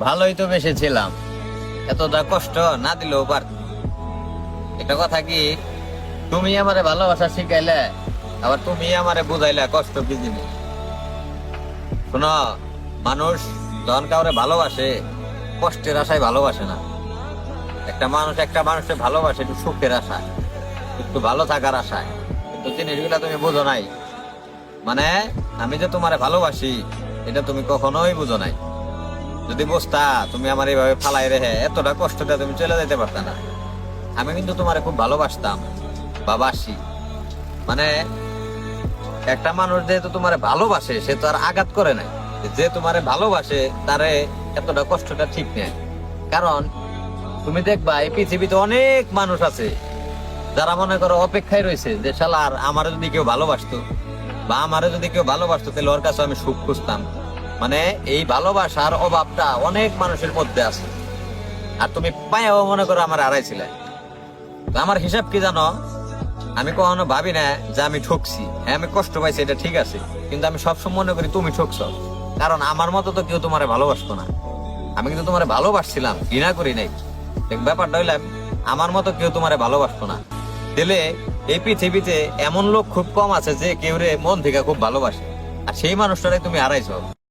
ভালোই তো বেসেছিলাম, এতটা কষ্ট না দিলেও পার। এটা কথা কি, তুমি আমারে ভালোবাসা শিখাইলে, আবার তুমি আমারে বুঝাইলে কষ্ট কি জিনিস। শোনো, মানুষ যখন কাউরে ভালোবাসে কষ্টের আশায় ভালোবাসে না। একটা মানুষ একটা মানুষকে ভালোবাসে একটু সুখের আশায়, একটু ভালো থাকার আশায়। কিন্তু জিনিসগুলা তুমি বুঝো নাই। মানে আমি যে তোমারে ভালোবাসি এটা তুমি কখনোই বুঝো নাই। যদি বুঝতা তুমি আমার এইভাবে ফালাই রেখে এতটা কষ্টটা তুমি চলে যেতে পারতা না। আমি কিন্তু তোমারে খুব ভালোবাসতাম বা বাসি। মানে একটা মানুষ যেহেতু তোমারে ভালোবাসে সে তো আর আঘাত করে নাই। যে তোমারে ভালোবাসে তারে এতটা কষ্টটা ঠিক নেই। কারণ তুমি দেখবা এই পৃথিবীতে অনেক মানুষ আছে যারা মনে করো অপেক্ষায় রয়েছে যে শালার আমারে যদি কেউ ভালোবাসতো বা আমারে যদি কেউ ভালোবাসতো তাহলে ওর কাছে আমি সুখ খুঁজতাম। মানে এই ভালোবাসার অভাবটা অনেক মানুষের মধ্যে আছে। আর তুমি পায়েও মনে করো আমার হারাইছিলে। তো আমার হিসাব কি জানো, আমি কখনো ভাবি না যে আমি ঠকছি। হ্যাঁ, আমি কষ্ট পাইছি, এটা ঠিক আছে, কিন্তু আমি সবসময় মনে করি তুমি ঠকছ। কারণ আমার মতো তো কেউ তোমারে ভালোবাসতো না। আমি কিন্তু তোমারে ভালোবাসছিলাম, ঘৃণা করি নাই। দেখ, ব্যাপারটা হইলাম আমার মতো কেউ তোমারে ভালোবাসতো না। দিলে এই পৃথিবীতে এমন লোক খুব কম আছে যে কেউ রে মন থেকে খুব ভালোবাসে, আর সেই মানুষটারে তুমি হারাইছো।